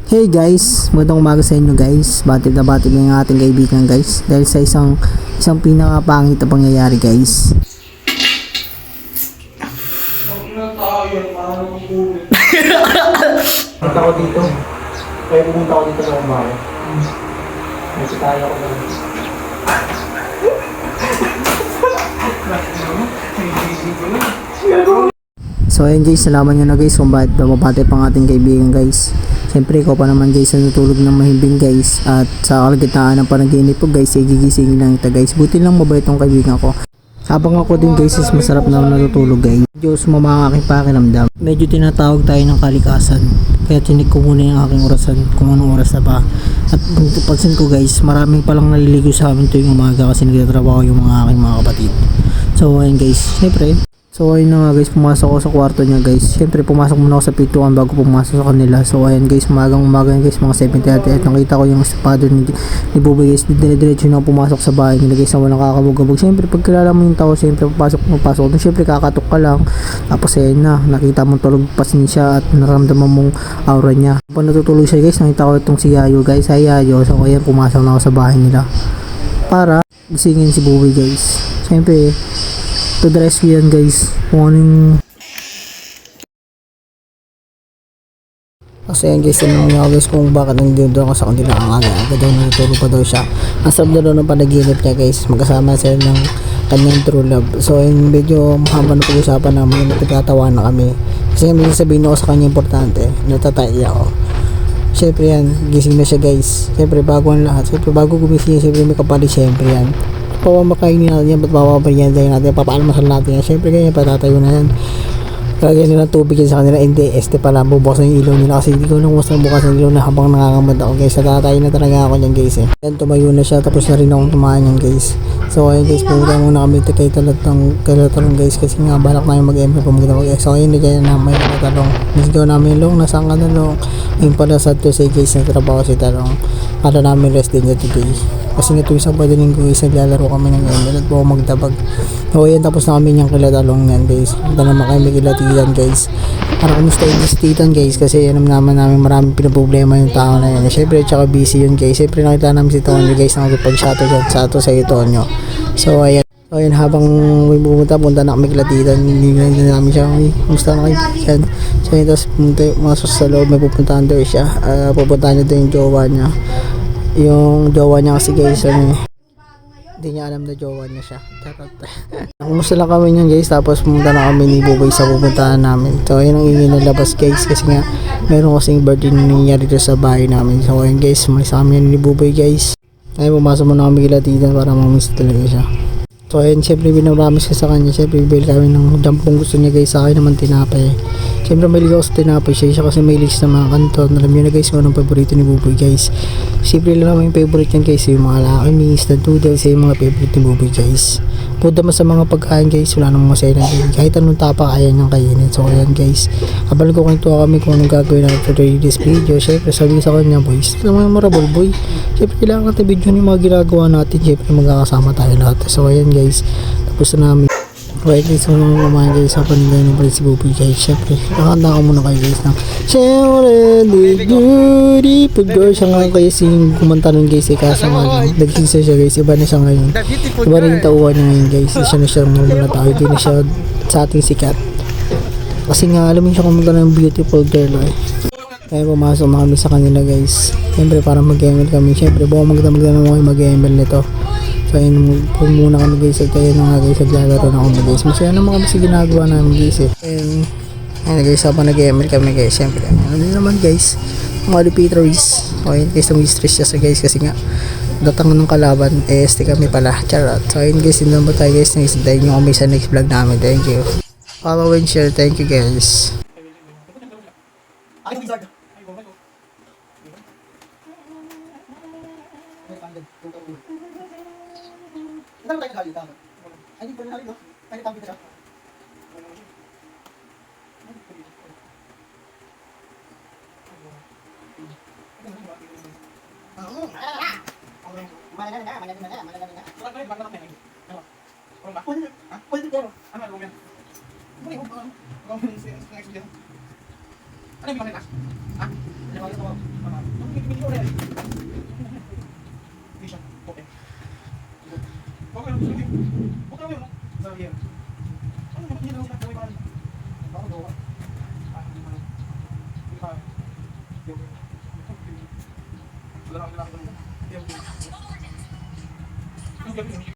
Hey guys, magandang umaga sa inyo guys. Batid na batid ng ating kaibigan guys. Dahil sa isang pinakapangit na pangyayari guys. Punta ko dito. Kaya pumunta ko dito ng umaga. Nagsitaya ko na. So ayun guys, nalaman nyo na guys kung bakit bababate pang ating kaibigan guys. Siyempre ikaw pa naman guys natutulog ng mahimbing guys. At sa kalagitnaan ng panaginip po guys, ay gigisingin lang ito guys. Buti lang mabait tong kaibigan ko. Habang ako din guys is masarap na natutulog guys. Medyo sumama ang aking pakiramdam. Medyo tinatawag tayo ng kalikasan. Kaya tinik ko muna yung aking orasan kung anong oras na ba. At kung tupansin ko guys, maraming palang naliligo sa amin tuwing umaga kasi nagtatrabaho yung mga aking mga kapatid. So ayun guys, syempre. So ayun na nga guys, pumasok ako sa kwarto niya guys. Syempre pumasok muna ako sa pintuan bago pumasok sa kanila. So ayun guys, umaga guys, mga 7:30 at nakita ko yung estado ni Buboy guys. Dire-diretso na pumasok sa bahay nila guys na walang kakabog-kabog. Syempre pag kilala mo yung tao, syempre papasok. Doon syempre kakatok ka lang. Tapos ayun na, nakita mong tulog pasin siya at naramdaman mong aura niya. Pag natutulog siya guys, nakita ko itong si Yayo guys. Ay Yayo, so ayun pumasok na ako sa bahay nila para gisingin si Buboy guys. Syempre to the rescue yan guys. Kung anong kasi yan guys, tinanong niya ako guys kung bakit nandito ako sa kanila ang aga daw natutulog pa daw siya. Ang sarap na daw ng panaginip niya guys, magkasama sila ng kanyang true love. So yun, medyo mahaba na pag-usapan namin, nagtatawa na kami kasi may sabihin ako sa kanya importante, natatay ako. Syempre yan, gising na siya guys. Syempre bago ang lahat, syempre bago gumising syempre may kapalit, syempre yan pawamakainin natin yan, ba't papaparinyan natin, papaalmasal natin yan, syempre ganyan patatayo na yan. Lagyan nila tubig yan sa kanila, hindi pala bubukas yung ilaw nila kasi hindi ko nang bukas ng ilaw na habang nakakamad ako guys. Natatayo na talaga ako yan guys eh. Yan, tumayo na siya, tapos na rin akong tumahan yan guys. So ayun guys, pumunta muna kami kay Talatalong guys kasi nga balak namin mag-MP pumunta mag-ex. So ayun, kaya namin yung Talong, nasigaw namin Long, nasaan ka na Long? Yung pala sad to say guys, natrabaho si Talong. Kala namin rest din niya today kasi nga tuwing Sabado Linggo guys, naglalaro kami ng ML at buo magdabag. So ayun, tapos na kami niyang Talatalong yan guys. Punta naman kami kila Titan guys para kumusta yung si Titan guys kasi alam naman namin maraming pinaproblema yung tao na yan. Siyempre tsaka busy yun guys. Siyempre nakita namin si Tonyo guys na nagpag-shuttle dyan sa ato sa Tonyo. So ayun, habang may punta na kami kila Titan, hindi na namin siya kumusta na kaibigan. So ayun, tapos masok sa loob, may pupuntahan daw siya. Pupuntahan niya daw yung jowa niya. Yung jowa niya kasi guys hindi niya alam na jowa niya siya. Kumusta lang kami niyan guys, tapos pumunta na kami ni Buboy sa pupuntahan namin. So ayun ang inilabas guys kasi nga meron kasing birthday na nangyari dito sa bahay namin. So ayun guys, may sa amin ni Buboy guys. Ay pumasok muna kami kila Titan para mamiss talaga siya. So ayun, syempre binabramis ko sa kanya, syempre bibili kami ng jampong gusto niya guys, sa akin naman tinapay. Syempre may ligaw sa tinapay siya kasi may list na mga kanton. Alam niyo na guys kung anong paborito ni Buboy guys. Siyempre lang naman yung favorite niyan guys, yung mga lakinis, instant noodles, yung mga favorite ni Buboy guys. Punta mo sa mga pagkain guys, wala namang masaya na din. Kahit anong tapa, kaya niyang kainin. So ayan guys, habang ko kwentuhan kami kung anong gagawin natin for this video. Siyempre sabi sa kanya boys, ito naman memorable boy. Siyempre kailangan natin video yung mga ginagawa natin. Siyempre magkakasama tayo lahat. So ayan guys, tapos na namin. Okay guys, kung naman kumain guys sa panigay ng pala si Buboy guys. Siyempre, nakakanta ko muna kayo guys ng siyempre, the beautiful girl. Siya nga guys yung kumanta nun guys, kasa nga lang nagsisa siya guys, iba na siya ngayon. Iba na yung tauhan niya ngayon guys. Siya na siya muna tao, hindi na siya sa ating sikat. Kasi nga alam mo siya kumanta ng beautiful girl eh. Kaya pumasok na kami sa kanila guys. Siyempre para mag-ML kami. Siyempre buong magdamag na naman mag-ML nito. So ayun, muna kami guys. At kaya na nga guys, naglalaro na kami guys. Masaya naman kami sa ginagawa namin guys eh. Ayun guys, habang nag-ML kami guys. Siyempre, ano din naman guys, mga lupiters. So ayun guys, nag-stress siya sa guys kasi nga datang ng kalaban, kami pala. Charot. So ayun guys, hindi naman tayo guys. Nag-isdayin nyo kami sa next vlog namin. Thank you. Follow and share. Thank you guys. Ano tayo naghalita? Ay, hindi ko rin halito. Ay, nagtampi na siya. Ano yung Hindi ko rin. Hindi siya. Okay. Okay lang. Sige. Okay lang yun. Sa year. Ano naman hindi lang siya. Gawin mahal. Baka gawa. Hindi mahal. Hindi pa. Wala na ako. Hindi ako. Yung gabi.